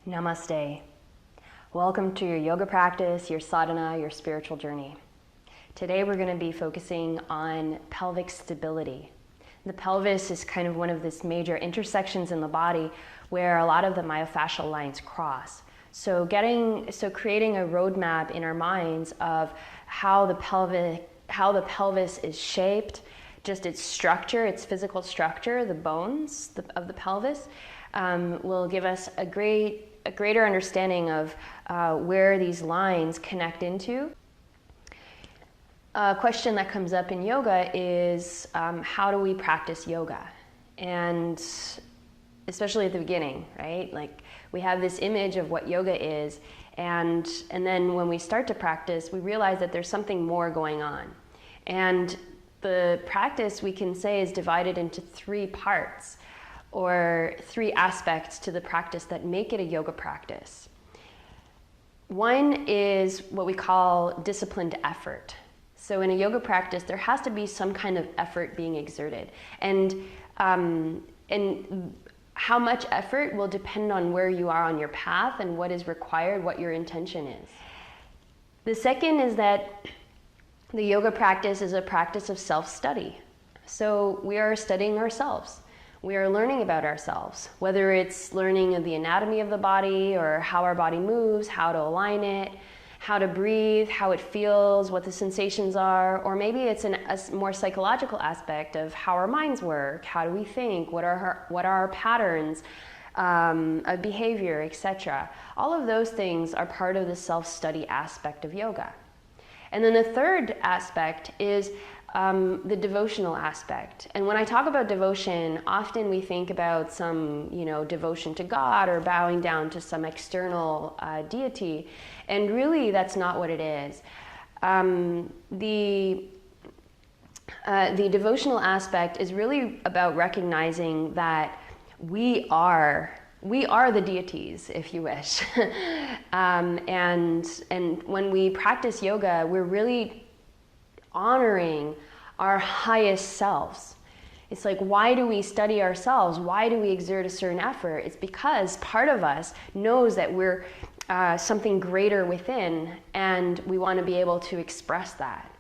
Namaste. Welcome to your yoga practice, your sadhana, your spiritual journey. Today we're going to be focusing on pelvic stability. The pelvis is kind of one of these major intersections in the body where a lot of the myofascial lines cross. So creating a roadmap in our minds of how the pelvis is shaped, just its structure, its physical structure, the bones of the pelvis, will give us a greater understanding of where these lines connect into. A question that comes up in yoga is how do we practice yoga? And especially at the beginning, right? Like we have this image of what yoga is, and then when we start to practice, we realize that there's something more going on. And the practice, we can say, is divided into three parts, or three aspects to the practice that make it a yoga practice. One is what we call disciplined effort. So in a yoga practice, there has to be some kind of effort being exerted. And how much effort will depend on where you are on your path and what is required, what your intention is. The second is that the yoga practice is a practice of self-study. So we are studying ourselves. We are learning about ourselves, whether it's learning of the anatomy of the body or how our body moves, how to align it, how to breathe, how it feels, what the sensations are, or maybe it's a more psychological aspect of how our minds work, how do we think, what are our patterns of behavior, etc. All of those things are part of the self-study aspect of yoga. And then the third aspect is the devotional aspect. And when I talk about devotion, often we think about some, devotion to God or bowing down to some external deity. And really, that's not what it is. The devotional aspect is really about recognizing that we are the deities, if you wish. And when we practice yoga, we're really honoring our highest selves. It's like, why do we study ourselves? Why do we exert a certain effort? It's because part of us knows that we're something greater within, and we want to be able to express that.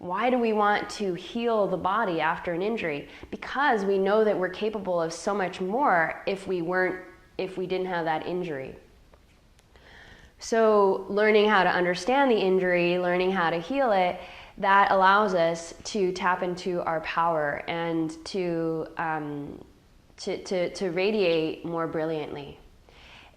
Why do we want to heal the body after an injury? Because we know that we're capable of so much more if we didn't have that injury. So learning how to understand the injury, learning how to heal it, that allows us to tap into our power and to radiate more brilliantly.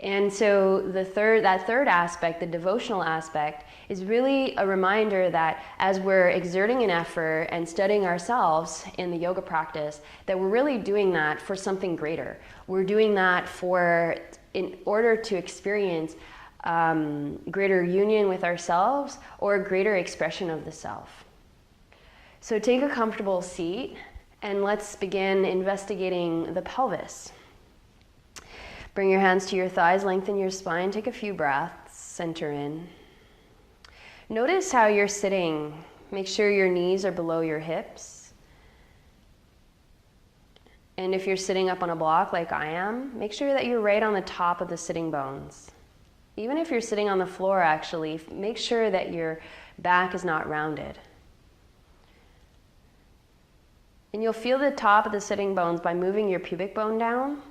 And so that third aspect, the devotional aspect, is really a reminder that as we're exerting an effort and studying ourselves in the yoga practice, that we're really doing that for something greater. We're doing that in order to experience greater union with ourselves or greater expression of the self. So take a comfortable seat and let's begin investigating the pelvis. Bring your hands to your thighs, lengthen your spine, take a few breaths, center in. Notice how you're sitting. Make sure your knees are below your hips. And if you're sitting up on a block like I am, make sure that you're right on the top of the sitting bones. Even if you're sitting on the floor, actually, make sure that your back is not rounded. And you'll feel the top of the sitting bones by moving your pubic bone down.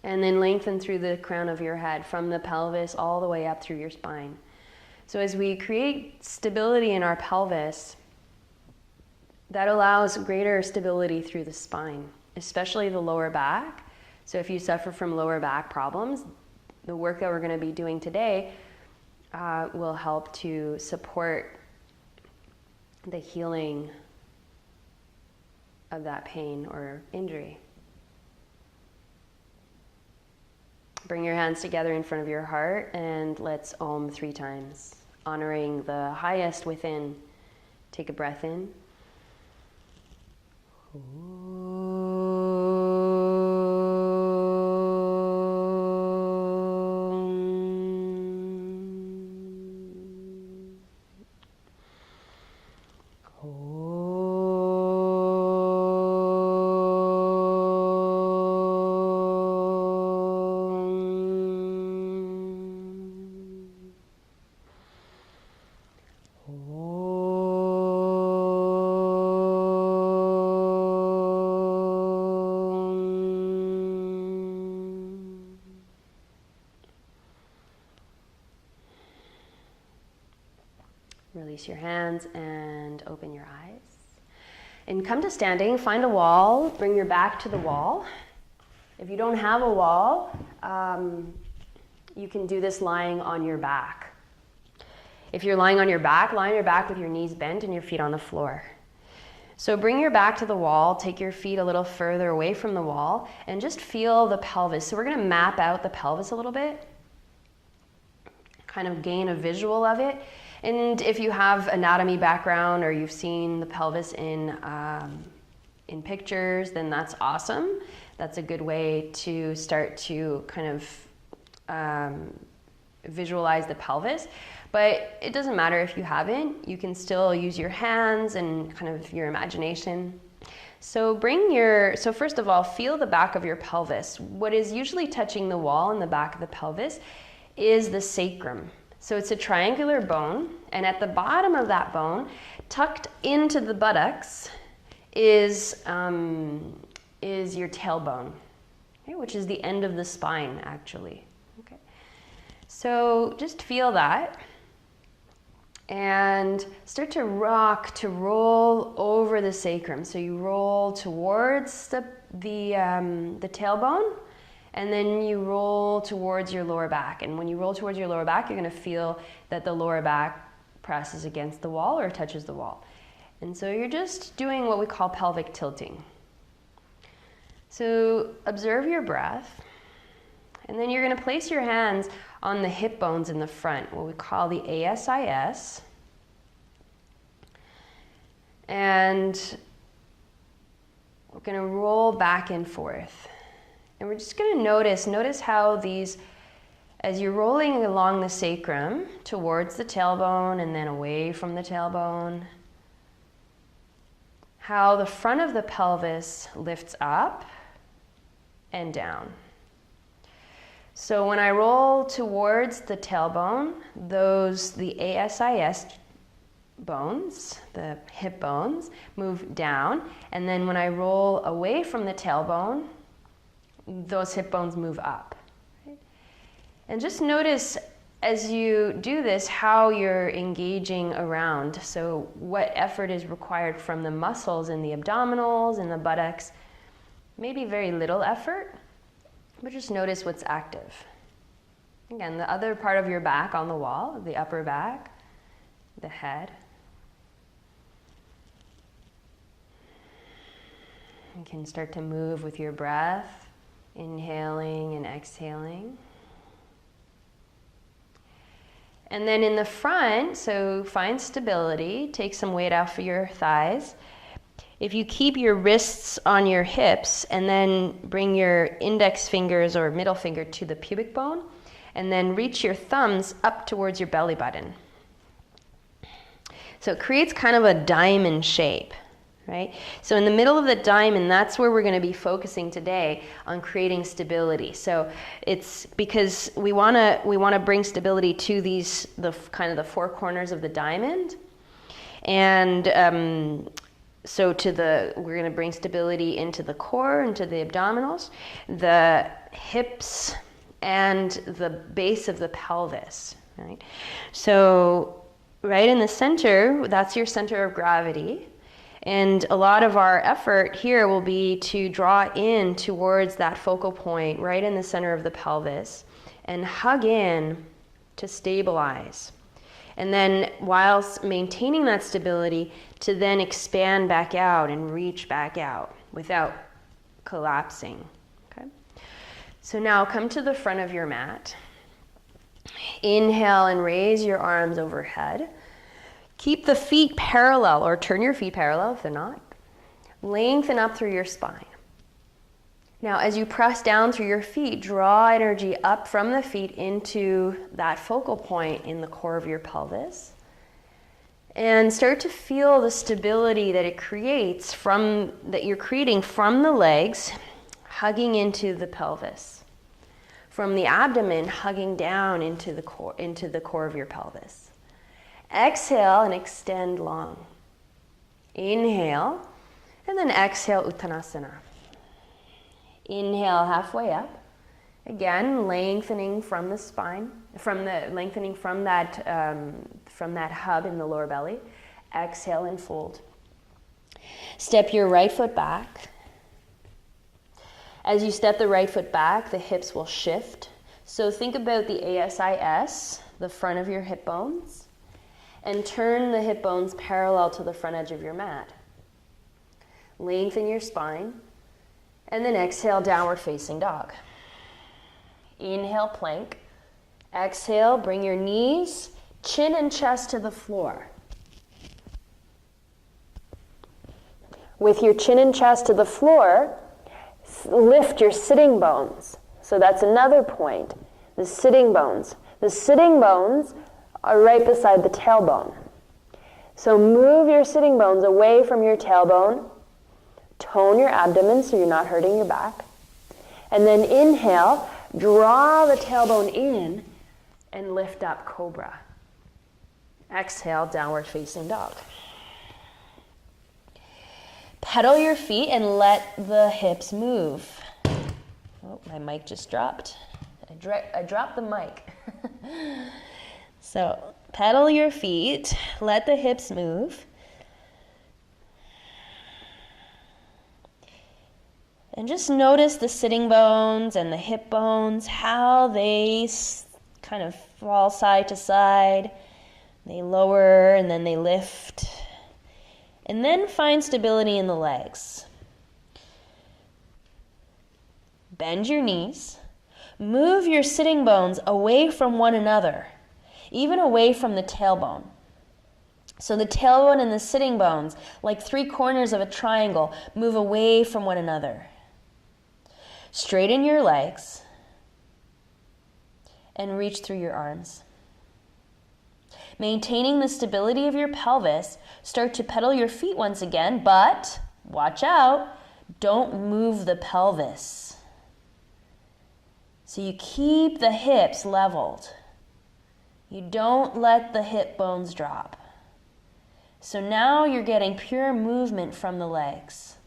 And then lengthen through the crown of your head, from the pelvis all the way up through your spine. So as we create stability in our pelvis, that allows greater stability through the spine, especially the lower back. So if you suffer from lower back problems, the work that we're going to be doing today will help to support the healing of that pain or injury. Bring your hands together in front of your heart and let's Om 3 times, honoring the highest within. Take a breath in. Om. Release your hands and open your eyes. And come to standing, find a wall, bring your back to the wall. If you don't have a wall, you can do this lying on your back. If you're lying on your back, lie on your back with your knees bent and your feet on the floor. So bring your back to the wall, take your feet a little further away from the wall, and just feel the pelvis. So we're going to map out the pelvis a little bit, kind of gain a visual of it. And if you have anatomy background or you've seen the pelvis in pictures, then that's awesome. That's a good way to start to kind of visualize the pelvis. But it doesn't matter if you haven't. You can still use your hands and kind of your imagination. So first of all, feel the back of your pelvis. What is usually touching the wall in the back of the pelvis is the sacrum. So it's a triangular bone, and at the bottom of that bone, tucked into the buttocks, is your tailbone, okay, which is the end of the spine, actually. Okay. So just feel that. And start to rock, to roll over the sacrum. So you roll towards the tailbone, and then you roll towards your lower back. And when you roll towards your lower back, you're going to feel that the lower back presses against the wall or touches the wall. And so you're just doing what we call pelvic tilting. So observe your breath. And then you're going to place your hands on the hip bones in the front, what we call the ASIS. And we're going to roll back and forth. And we're just going to notice how these, as you're rolling along the sacrum towards the tailbone and then away from the tailbone, how the front of the pelvis lifts up and down. So when I roll towards the tailbone, the ASIS bones, the hip bones, move down. And then when I roll away from the tailbone, those hip bones move up. Right? And just notice as you do this how you're engaging around. So what effort is required from the muscles in the abdominals and the buttocks. Maybe very little effort. But just notice what's active. Again, the other part of your back on the wall, the upper back, the head. You can start to move with your breath, inhaling and exhaling. And then in the front, so find stability, take some weight off of your thighs. If you keep your wrists on your hips and then bring your index fingers or middle finger to the pubic bone and then reach your thumbs up towards your belly button. So it creates kind of a diamond shape, right? So in the middle of the diamond, that's where we're going to be focusing today on creating stability. So it's because we want to bring stability to the four corners of the diamond. And so we're going to bring stability into the core, into the abdominals, the hips, and the base of the pelvis, right? So right in the center, that's your center of gravity. And a lot of our effort here will be to draw in towards that focal point right in the center of the pelvis and hug in to stabilize. And then whilst maintaining that stability, to then expand back out and reach back out without collapsing. Okay? So now come to the front of your mat. Inhale and raise your arms overhead. Keep the feet parallel, or turn your feet parallel if they're not. Lengthen up through your spine. Now, as you press down through your feet, draw energy up from the feet into that focal point in the core of your pelvis. And start to feel the stability that it creates that you're creating from the legs, hugging into the pelvis. From the abdomen, hugging down into the core of your pelvis. Exhale and extend long. Inhale, and then exhale, Uttanasana. Inhale halfway up. Again, lengthening from the spine. lengthening from that hub in the lower belly. Exhale and fold. Step your right foot back. As you step the right foot back, the hips will shift. So think about the ASIS, the front of your hip bones, and turn the hip bones parallel to the front edge of your mat. Lengthen your spine, and then exhale, downward facing dog. Inhale, plank. Exhale, bring your knees, chin and chest to the floor. With your chin and chest to the floor, lift your sitting bones. So that's another point, the sitting bones. The sitting bones are right beside the tailbone. So move your sitting bones away from your tailbone, tone your abdomen so you're not hurting your back, and then inhale, draw the tailbone in and lift up, cobra. Exhale, downward facing dog. Pedal your feet and let the hips move. Oh, my mic just dropped. I dropped the mic. So, pedal your feet, let the hips move. And just notice the sitting bones and the hip bones, how they kind of fall side to side. They lower and then they lift. And then find stability in the legs. Bend your knees. Move your sitting bones away from one another, even away from the tailbone. So the tailbone and the sitting bones, like 3 corners of a triangle, move away from one another. Straighten your legs and reach through your arms. Maintaining the stability of your pelvis, start to pedal your feet once again, but watch out, don't move the pelvis. So you keep the hips leveled. You don't let the hip bones drop. So now you're getting pure movement from the legs.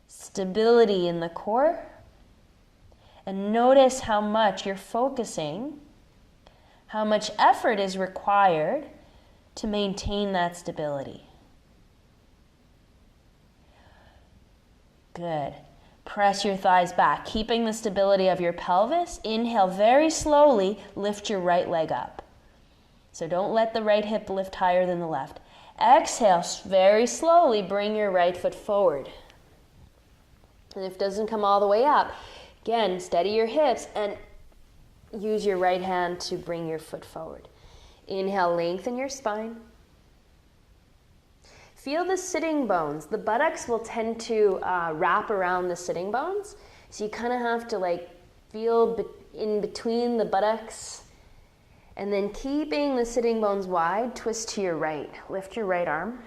Stability in the core. And notice how much you're focusing, how much effort is required to maintain that stability. Good. Press your thighs back, keeping the stability of your pelvis. Inhale very slowly, lift your right leg up. So don't let the right hip lift higher than the left. Exhale, very slowly bring your right foot forward. And if it doesn't come all the way up, again, steady your hips and use your right hand to bring your foot forward. Inhale, lengthen your spine. Feel the sitting bones. The buttocks will tend to wrap around the sitting bones. So you kind of have to feel in between the buttocks. And then keeping the sitting bones wide, twist to your right. Lift your right arm.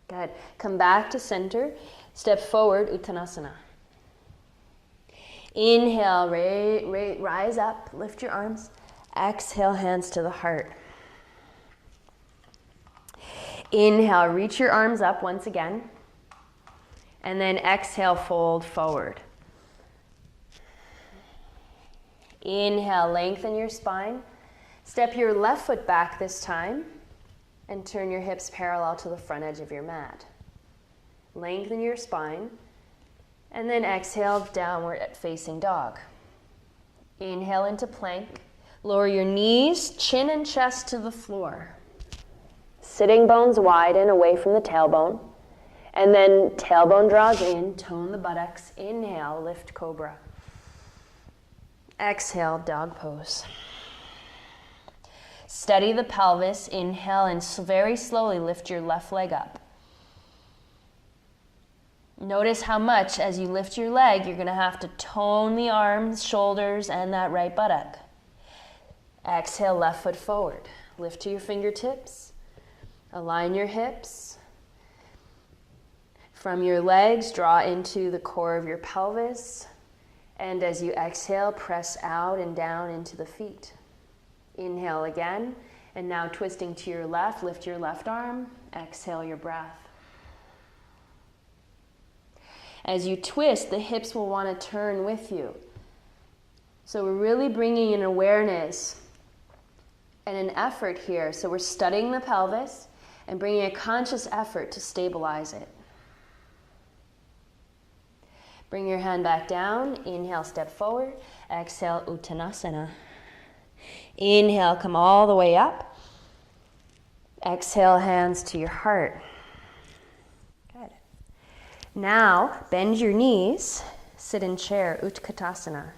Good. Come back to center. Step forward, Uttanasana. Inhale, rise up, lift your arms. Exhale, hands to the heart. Inhale, reach your arms up once again. And then exhale, fold forward. Inhale, lengthen your spine. Step your left foot back this time and turn your hips parallel to the front edge of your mat. Lengthen your spine and then exhale, downward facing dog. Inhale into plank. Lower your knees, chin and chest to the floor. Sitting bones widen away from the tailbone. And then tailbone draws in, tone the buttocks. Inhale, lift cobra. Exhale, dog pose. Steady the pelvis. Inhale and very slowly lift your left leg up. Notice how much as you lift your leg, you're going to have to tone the arms, shoulders, and that right buttock. Exhale, left foot forward. Lift to your fingertips. Align your hips. From your legs, draw into the core of your pelvis. And as you exhale, press out and down into the feet. Inhale again. And now twisting to your left, lift your left arm. Exhale your breath. As you twist, the hips will want to turn with you. So we're really bringing an awareness and an effort here. So we're studying the pelvis and bringing a conscious effort to stabilize it. Bring your hand back down. Inhale, step forward. Exhale, Uttanasana. Inhale, come all the way up. Exhale, hands to your heart. Good. Now, bend your knees. Sit in chair, Utkatasana.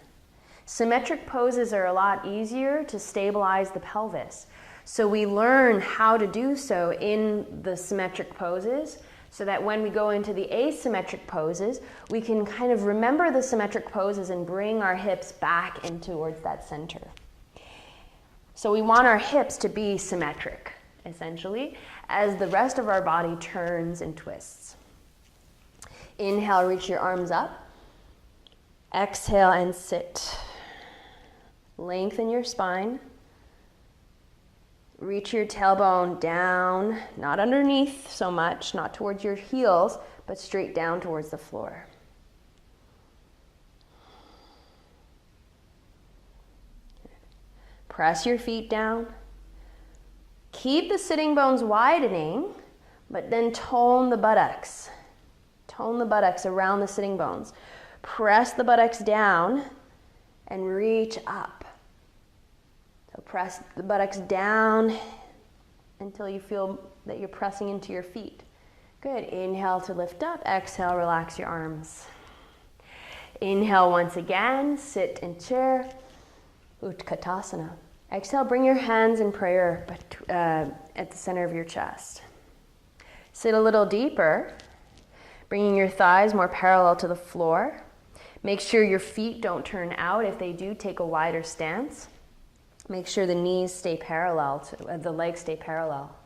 Symmetric poses are a lot easier to stabilize the pelvis. So we learn how to do so in the symmetric poses, so that when we go into the asymmetric poses, we can kind of remember the symmetric poses and bring our hips back in towards that center. So we want our hips to be symmetric, essentially, as the rest of our body turns and twists. Inhale, reach your arms up. Exhale and sit. Lengthen your spine. Reach your tailbone down, not underneath so much, not towards your heels, but straight down towards the floor. Press your feet down. Keep the sitting bones widening, but then tone the buttocks. Tone the buttocks around the sitting bones. Press the buttocks down and reach up. So press the buttocks down until you feel that you're pressing into your feet. Good. Inhale to lift up. Exhale, relax your arms. Inhale once again. Sit in chair. Utkatasana. Exhale, bring your hands in prayer at the center of your chest. Sit a little deeper, bringing your thighs more parallel to the floor. Make sure your feet don't turn out. If they do, take a wider stance. Make sure the knees stay parallel, the legs stay parallel.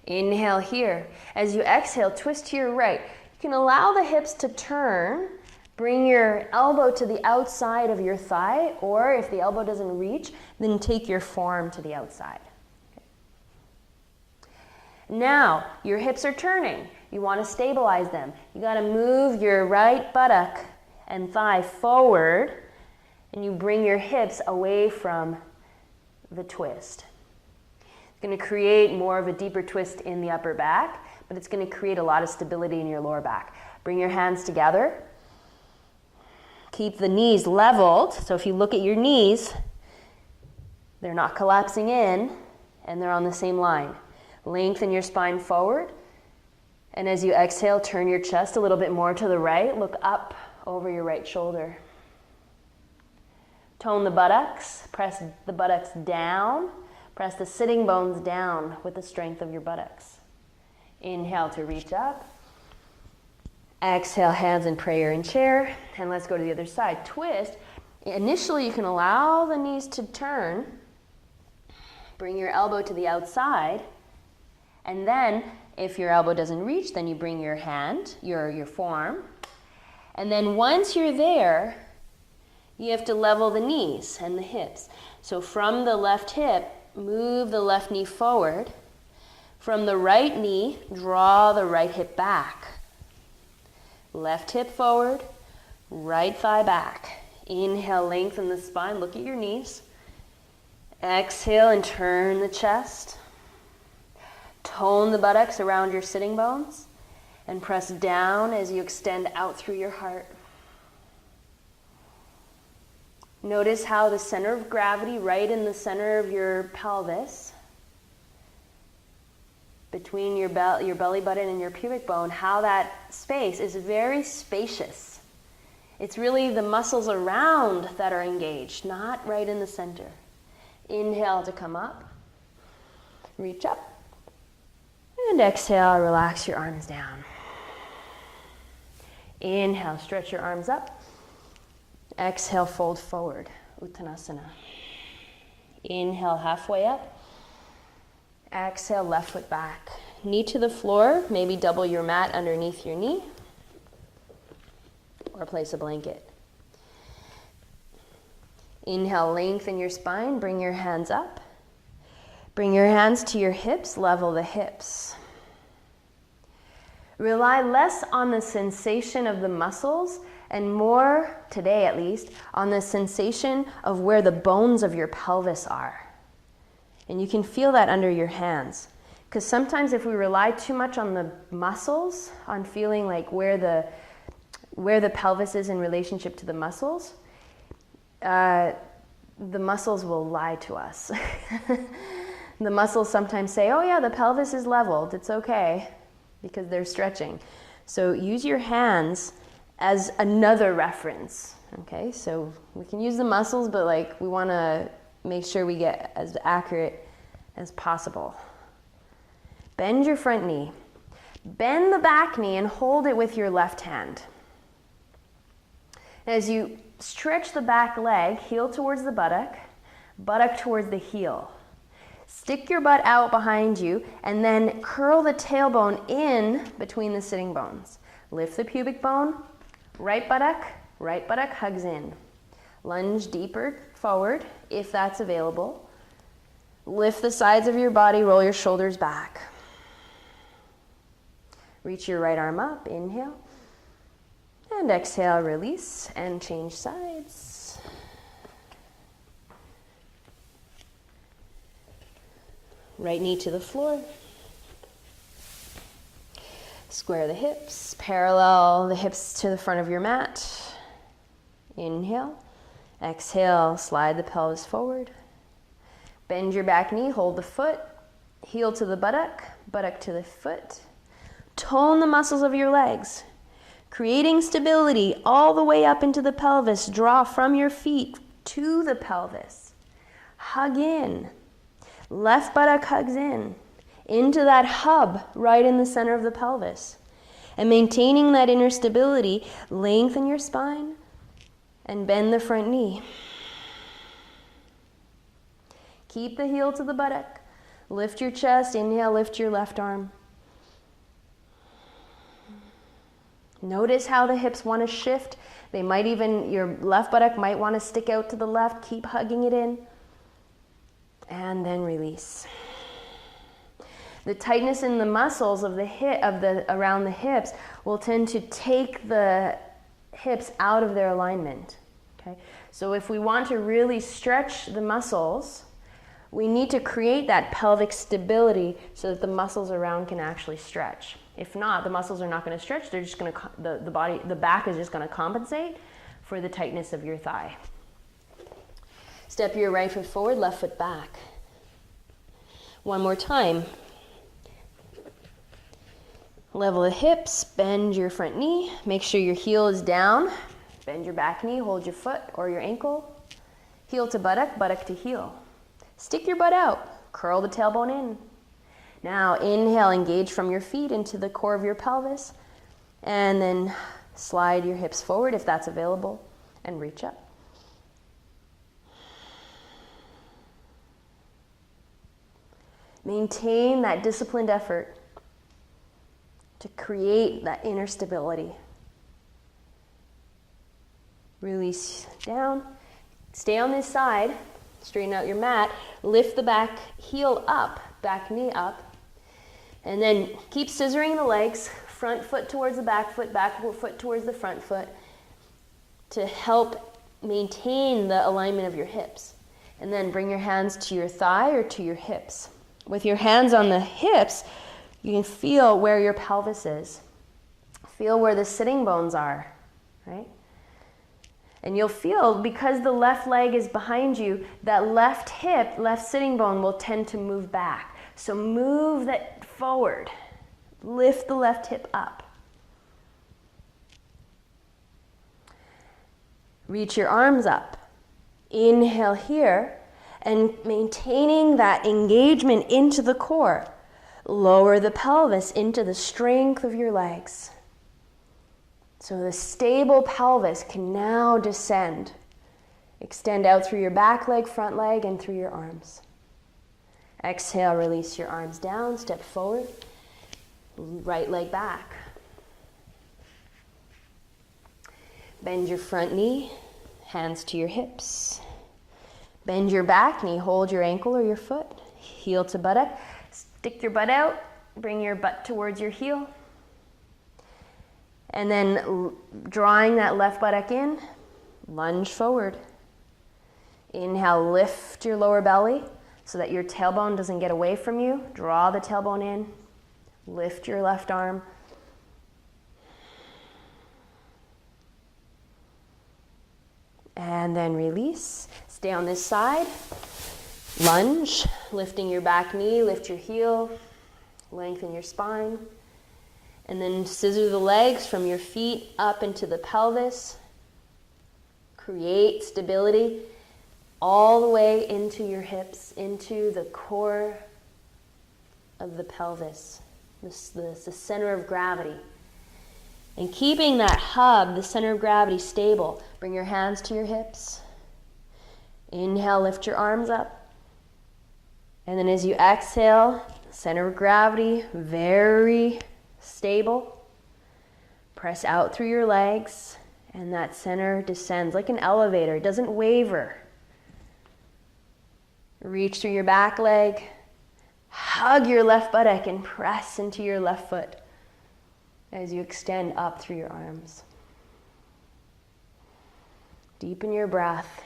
Inhale here. As you exhale, twist to your right. You can allow the hips to turn. Bring your elbow to the outside of your thigh, or if the elbow doesn't reach, then take your forearm to the outside. Okay. Now, your hips are turning. You want to stabilize them. You got to move your right buttock and thigh forward, and you bring your hips away from the twist. It's going to create more of a deeper twist in the upper back, but it's going to create a lot of stability in your lower back. Bring your hands together. Keep the knees leveled. So if you look at your knees, they're not collapsing in and they're on the same line. Lengthen your spine forward. And as you exhale, turn your chest a little bit more to the right. Look up over your right shoulder. Tone the buttocks. Press the buttocks down. Press the sitting bones down with the strength of your buttocks. Inhale to reach up. Exhale, hands in prayer in chair. And let's go to the other side. Twist. Initially, you can allow the knees to turn. Bring your elbow to the outside. And then, if your elbow doesn't reach, then you bring your hand, your forearm. And then once you're there, you have to level the knees and the hips. So from the left hip, move the left knee forward. From the right knee, draw the right hip back. Left hip forward, right thigh back. Inhale, lengthen the spine. Look at your knees. Exhale and turn the chest. Tone the buttocks around your sitting bones. And press down as you extend out through your heart. Notice how the center of gravity, right in the center of your pelvis, between your belly button and your pubic bone, how that space is very spacious. It's really the muscles around that are engaged, not right in the center. Inhale to come up. Reach up. And exhale, relax your arms down. Inhale, stretch your arms up. Exhale, fold forward, Uttanasana. Inhale, halfway up. Exhale, left foot back. Knee to the floor, maybe double your mat underneath your knee. Or place a blanket. Inhale, lengthen your spine, bring your hands up. Bring your hands to your hips, level the hips. Rely less on the sensation of the muscles and more, today at least, on the sensation of where the bones of your pelvis are. And you can feel that under your hands. Because sometimes if we rely too much on the muscles, on feeling like where the pelvis is in relationship to the muscles will lie to us. The muscles sometimes say, oh yeah, the pelvis is leveled, it's okay, because they're stretching. So use your hands as another reference, okay? So we can use the muscles, but like we want to make sure we get as accurate as possible. Bend your front knee. Bend the back knee and hold it with your left hand. As you stretch the back leg, heel towards the buttock, buttock towards the heel. Stick your butt out behind you and then curl the tailbone in between the sitting bones. Lift the pubic bone, right buttock hugs in. Lunge deeper forward if that's available. Lift the sides of your body, roll your shoulders back. Reach your right arm up, inhale. And exhale, release, and change sides. Right knee to the floor. Square the hips, parallel the hips to the front of your mat. Inhale. Exhale, slide the pelvis forward. Bend your back knee, hold the foot. Heel to the buttock, buttock to the foot. Tone the muscles of your legs, creating stability all the way up into the pelvis. Draw from your feet to the pelvis. Hug in. Left buttock hugs in, into that hub right in the center of the pelvis. And maintaining that inner stability, lengthen your spine and bend the front knee. Keep the heel to the buttock. Lift your chest. Inhale, lift your left arm. Notice how the hips want to shift. They might even, your left buttock might want to stick out to the left. Keep hugging it in. And then release. The tightness in the muscles of the hip, around the hips will tend to take the hips out of their alignment. Okay? So if we want to really stretch the muscles, we need to create that pelvic stability so that the muscles around can actually stretch. If not, the muscles are not going to stretch. They're just going to, the back is just going to compensate for the tightness of your thigh. Step your right foot forward, left foot back. One more time. Level the hips, bend your front knee. Make sure your heel is down. Bend your back knee, hold your foot or your ankle. Heel to buttock, buttock to heel. Stick your butt out. Curl the tailbone in. Now inhale, engage from your feet into the core of your pelvis. And then slide your hips forward if that's available and reach up. Maintain that disciplined effort to create that inner stability. Release down. Stay on this side. Straighten out your mat. Lift the back heel up, back knee up. And then keep scissoring the legs. Front foot towards the back foot towards the front foot to help maintain the alignment of your hips. And then bring your hands to your thigh or to your hips. With your hands on the hips, you can feel where your pelvis is. Feel where the sitting bones are, right? And you'll feel, because the left leg is behind you, that left hip, left sitting bone will tend to move back. So move that forward. Lift the left hip up. Reach your arms up. Inhale here. And maintaining that engagement into the core. Lower the pelvis into the strength of your legs. So the stable pelvis can now descend. Extend out through your back leg, front leg, and through your arms. Exhale, release your arms down, step forward. Right leg back. Bend your front knee, hands to your hips. Bend your back knee, hold your ankle or your foot. Heel to buttock. Stick your butt out, bring your butt towards your heel. And then drawing that left buttock in, lunge forward. Inhale, lift your lower belly so that your tailbone doesn't get away from you. Draw the tailbone in, lift your left arm. And then release. Stay on this side. Lunge, lifting your back knee, lift your heel, lengthen your spine. And then scissor the legs from your feet up into the pelvis. Create stability all the way into your hips, into the core of the pelvis, the center of gravity. And keeping that hub, the center of gravity, stable. Bring your hands to your hips. Inhale, lift your arms up. And then as you exhale, center of gravity, very stable. Press out through your legs, and that center descends like an elevator. It doesn't waver. Reach through your back leg. Hug your left buttock and press into your left foot as you extend up through your arms. Deepen your breath.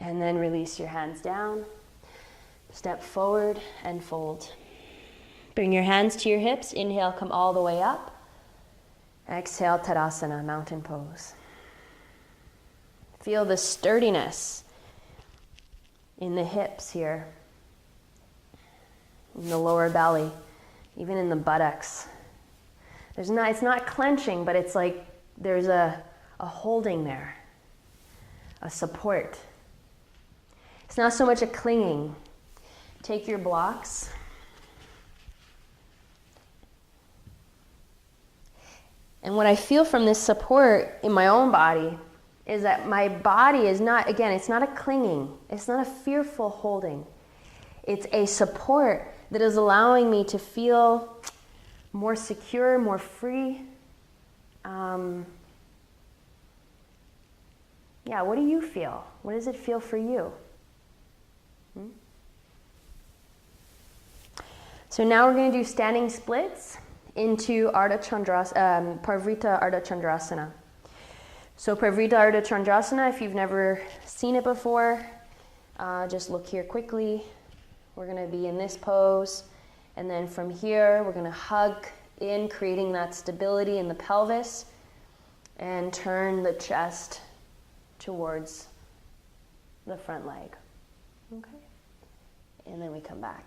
And then release your hands down. Step forward and fold. Bring your hands to your hips. Inhale, come all the way up. Exhale, Tadasana, mountain pose. Feel the sturdiness in the hips here, in the lower belly, even in the buttocks. It's not clenching, but it's like there's a holding there, a support. It's not so much a clinging. Take your blocks. And what I feel from this support in my own body is that my body is not, again, it's not a clinging. It's not a fearful holding. It's a support that is allowing me to feel more secure, more free. What do you feel? What does it feel for you? So now we're going to do standing splits into Parvrita Ardha Chandrasana. So Parvrita Ardha Chandrasana, if you've never seen it before, just look here quickly. We're going to be in this pose. And then from here, we're going to hug in, creating that stability in the pelvis, and turn the chest towards the front leg. Okay? And then we come back.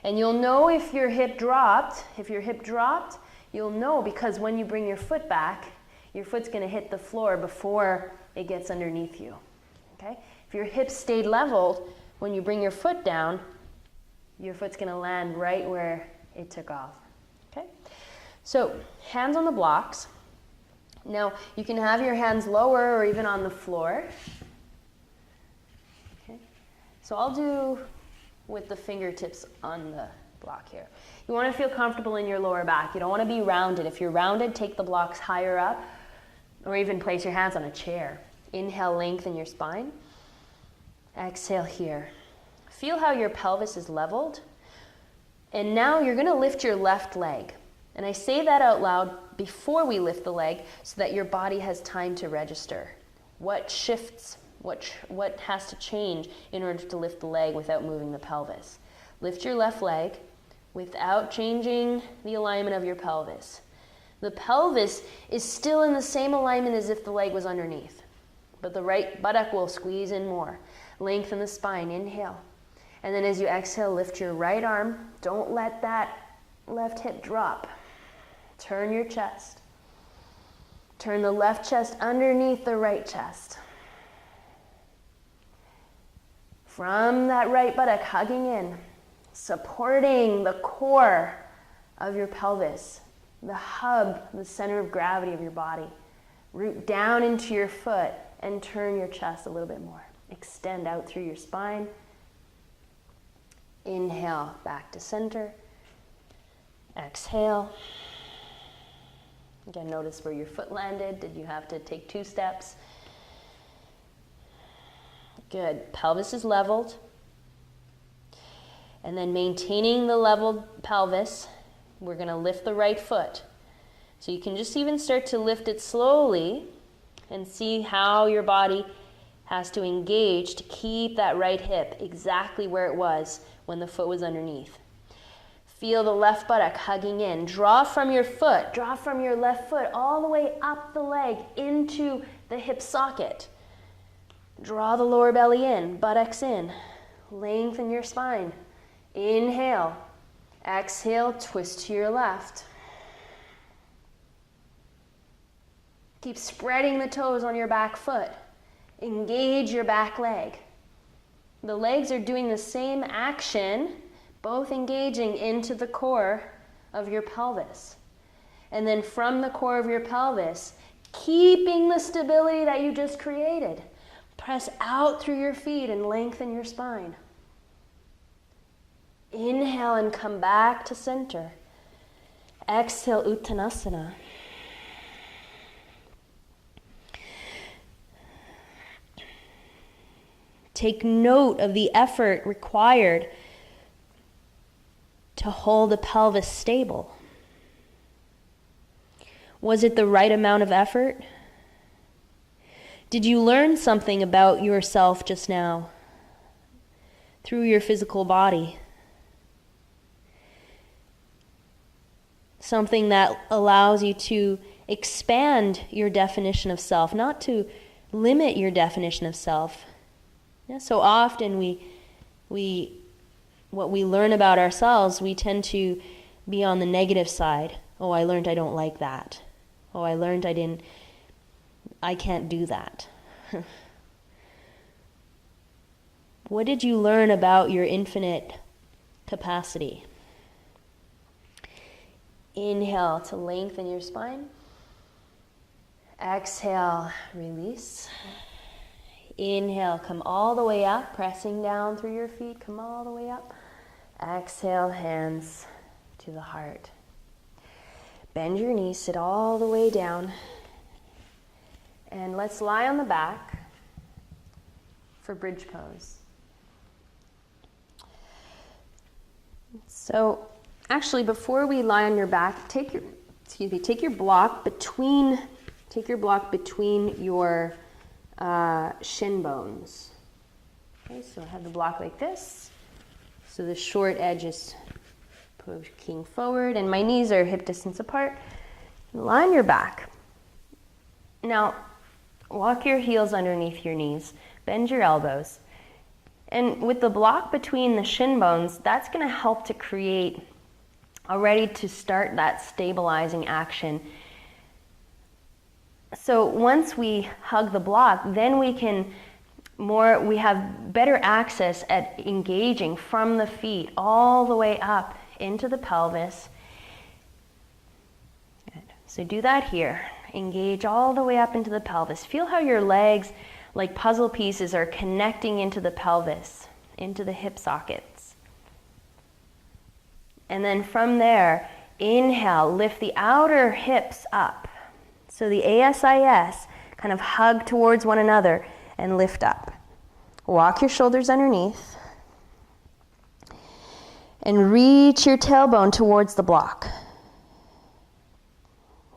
And you'll know if your hip dropped. If your hip dropped, you'll know because when you bring your foot back, your foot's going to hit the floor before it gets underneath you. Okay? If your hips stayed leveled, when you bring your foot down, your foot's going to land right where it took off. Okay? So, hands on the blocks. Now, you can have your hands lower or even on the floor. Okay? So I'll do with the fingertips on the block here. You want to feel comfortable in your lower back. You don't want to be rounded. If you're rounded, take the blocks higher up, or even place your hands on a chair. Inhale, lengthen your spine. Exhale here. Feel how your pelvis is leveled. And now you're going to lift your left leg. And I say that out loud before we lift the leg so that your body has time to register. What shifts? What has to change in order to lift the leg without moving the pelvis? Lift your left leg without changing the alignment of your pelvis. The pelvis is still in the same alignment as if the leg was underneath, but the right buttock will squeeze in more. Lengthen the spine, inhale. And then as you exhale, lift your right arm. Don't let that left hip drop. Turn your chest. Turn the left chest underneath the right chest. From that right buttock, hugging in, supporting the core of your pelvis, the hub, the center of gravity of your body. Root down into your foot and turn your chest a little bit more. Extend out through your spine. Inhale, back to center. Exhale. Again, notice where your foot landed. Did you have to take 2 steps? Good. Pelvis is leveled. And then maintaining the leveled pelvis, We're going to lift the right foot. So you can just even start to lift it slowly and see how your body has to engage to keep that right hip exactly where it was when the foot was underneath. Feel the left buttock hugging in. Draw from your foot, draw from your left foot all the way up the leg into the hip socket. Draw the lower belly in, buttocks in. Lengthen your spine. Inhale. Exhale, twist to your left. Keep spreading the toes on your back foot. Engage your back leg. The legs are doing the same action, both engaging into the core of your pelvis. And then from the core of your pelvis, keeping the stability that you just created, press out through your feet and lengthen your spine. Inhale and come back to center. Exhale, Uttanasana. Take note of the effort required to hold the pelvis stable. Was it the right amount of effort? Did you learn something about yourself just now through your physical body? Something that allows you to expand your definition of self, not to limit your definition of self. Yeah, so often what we learn about ourselves, we tend to be on the negative side. Oh, I learned I don't like that. Oh, I learned I can't do that. What did you learn about your infinite capacity? Inhale to lengthen your spine. Exhale, release. Inhale, come all the way up, pressing down through your feet, come all the way up. Exhale, hands to the heart. Bend your knees, sit all the way down. And let's lie on the back for bridge pose. So, actually, before we lie on your back, take your block between your shin bones. Okay, so I have the block like this. So the short edge is poking forward, and my knees are hip distance apart. Lie on your back. Now, walk your heels underneath your knees. Bend your elbows. And with the block between the shin bones, that's going to help to create, already to start that stabilizing action. So once we hug the block, then we have better access at engaging from the feet all the way up into the pelvis. Good. So do that here. Engage all the way up into the pelvis. Feel how your legs, like puzzle pieces, are connecting into the pelvis, into the hip sockets. And then from there, inhale, lift the outer hips up. So the ASIS, kind of hug towards one another and lift up. Walk your shoulders underneath. And reach your tailbone towards the block.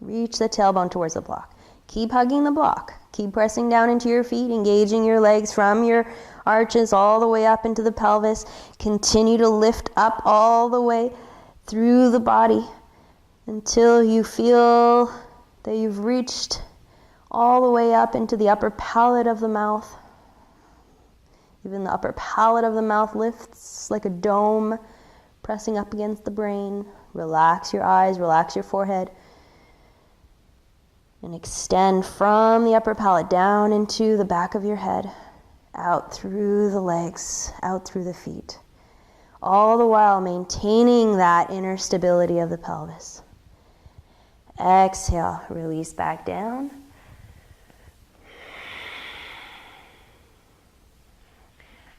Reach the tailbone towards the block. Keep hugging the block. Keep pressing down into your feet, engaging your legs from your arches all the way up into the pelvis. Continue to lift up all the way through the body until you feel that you've reached all the way up into the upper palate of the mouth. Even the upper palate of the mouth lifts like a dome, pressing up against the brain. Relax your eyes, relax your forehead. And extend from the upper palate down into the back of your head, out through the legs, out through the feet. All the while maintaining that inner stability of the pelvis. Exhale, release back down.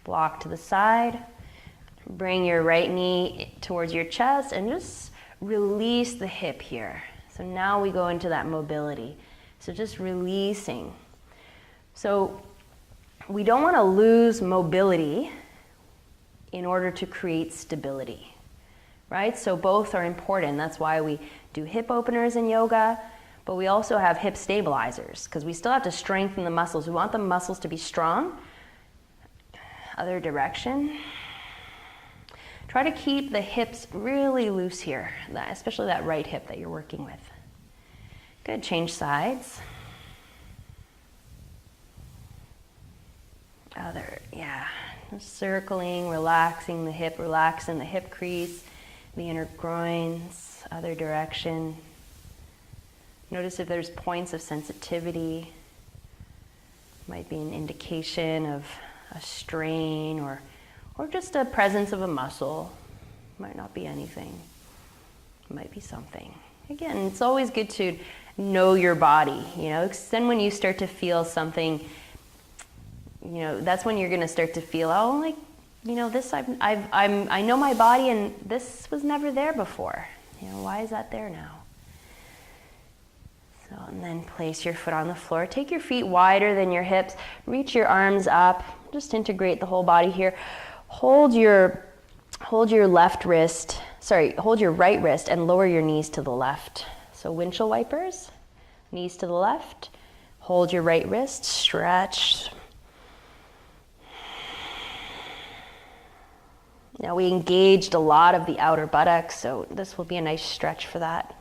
Block to the side. Bring your right knee towards your chest and just release the hip here. So now we go into that mobility. So just releasing. So we don't want to lose mobility in order to create stability, right? So both are important. That's why we do hip openers in yoga, but we also have hip stabilizers because we still have to strengthen the muscles. We want the muscles to be strong. Other direction. Try to keep the hips really loose here, especially that right hip that you're working with. Good, change sides. Other, yeah. Just circling, relaxing the hip, relaxing the hip crease, the inner groins, other direction. Notice if there's points of sensitivity. Might be an indication of a strain or just a presence of a muscle. Might not be anything. Might be something. Again, it's always good to know your body, you know, 'cause then when you start to feel something, you know, that's when you're going to start to feel, oh, like, you know, this I know my body and this was never there before. You know, why is that there now? So, and then place your foot on the floor. Take your feet wider than your hips. Reach your arms up. Just integrate the whole body here. Hold your left wrist, hold your right wrist and lower your knees to the left. So windshield wipers, knees to the left. Hold your right wrist, stretch. Now we engaged a lot of the outer buttocks, so this will be a nice stretch for that.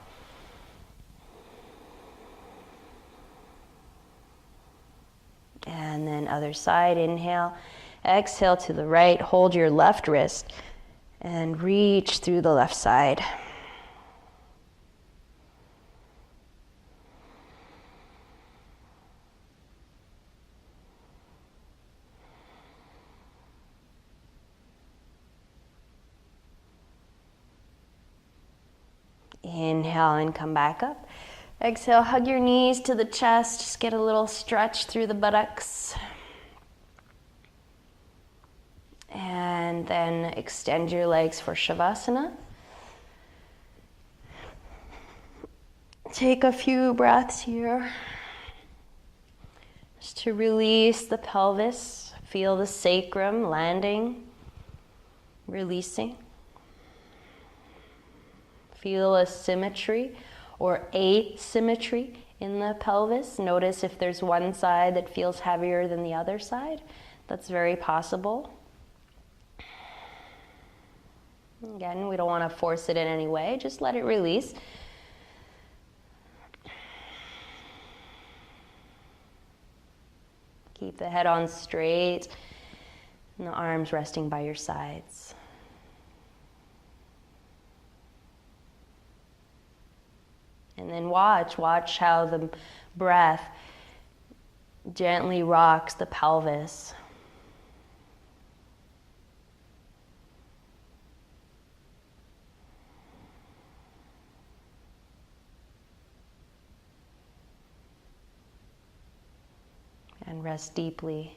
And then other side, inhale. Exhale to the right, hold your left wrist and reach through the left side. Inhale and come back up. Exhale, hug your knees to the chest. Just get a little stretch through the buttocks. And then extend your legs for Shavasana. Take a few breaths here. Just to release the pelvis. Feel the sacrum landing, releasing. Feel a symmetry or asymmetry in the pelvis. Notice if there's one side that feels heavier than the other side. That's very possible. Again, we don't want to force it in any way. Just let it release. Keep the head on straight and the arms resting by your sides. And then watch how the breath gently rocks the pelvis. And rest deeply.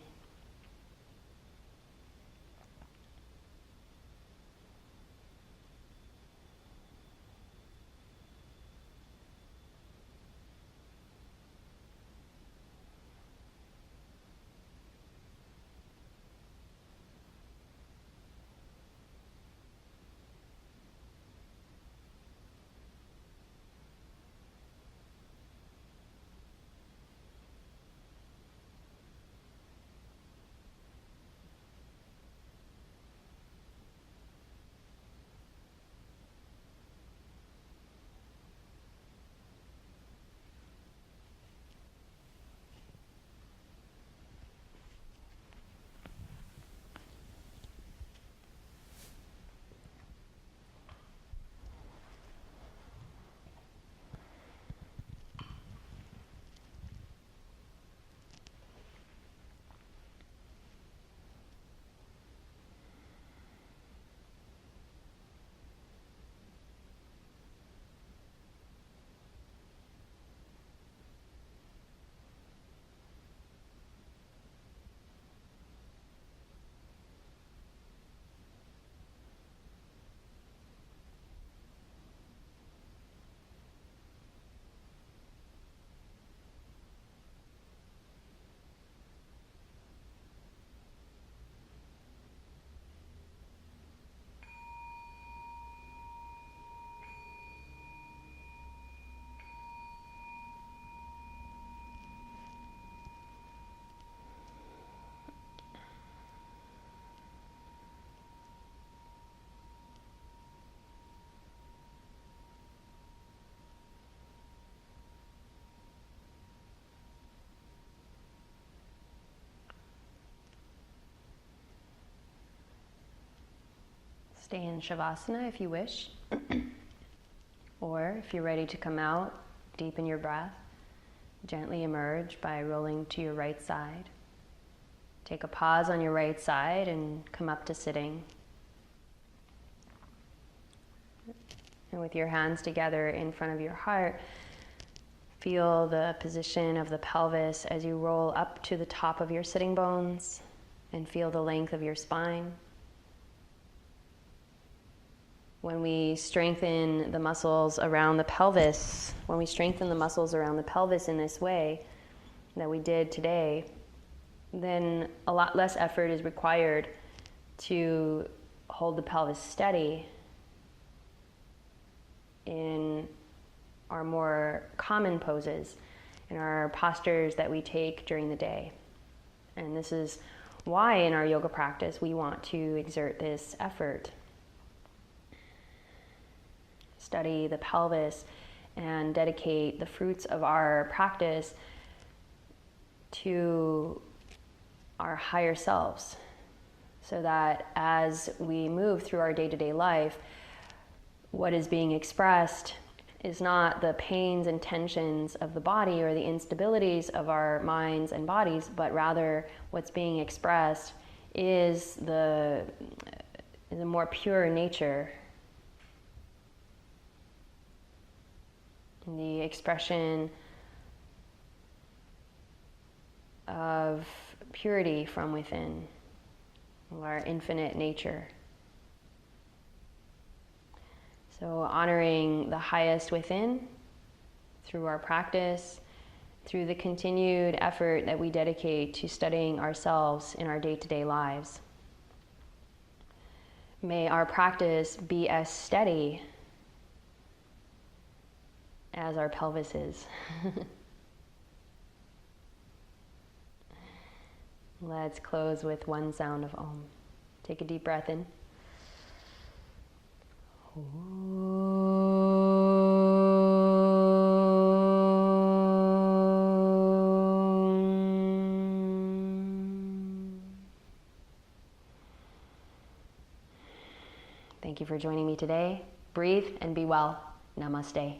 Stay in Shavasana if you wish. Or if you're ready to come out, deepen your breath. Gently emerge by rolling to your right side. Take a pause on your right side and come up to sitting. And with your hands together in front of your heart, feel the position of the pelvis as you roll up to the top of your sitting bones and feel the length of your spine. When we strengthen the muscles around the pelvis, in this way that we did today, then a lot less effort is required to hold the pelvis steady in our more common poses, in our postures that we take during the day. And this is why in our yoga practice we want to exert this effort. Study the pelvis and dedicate the fruits of our practice to our higher selves, so that as we move through our day-to-day life, what is being expressed is not the pains and tensions of the body or the instabilities of our minds and bodies, but rather what's being expressed is a more pure nature. The expression of purity from within, of our infinite nature. So honoring the highest within through our practice, through the continued effort that we dedicate to studying ourselves in our day-to-day lives. May our practice be as steady as our pelvis is. Let's close with one sound of Om. Take a deep breath in. Thank you for joining me today. Breathe and be well. Namaste.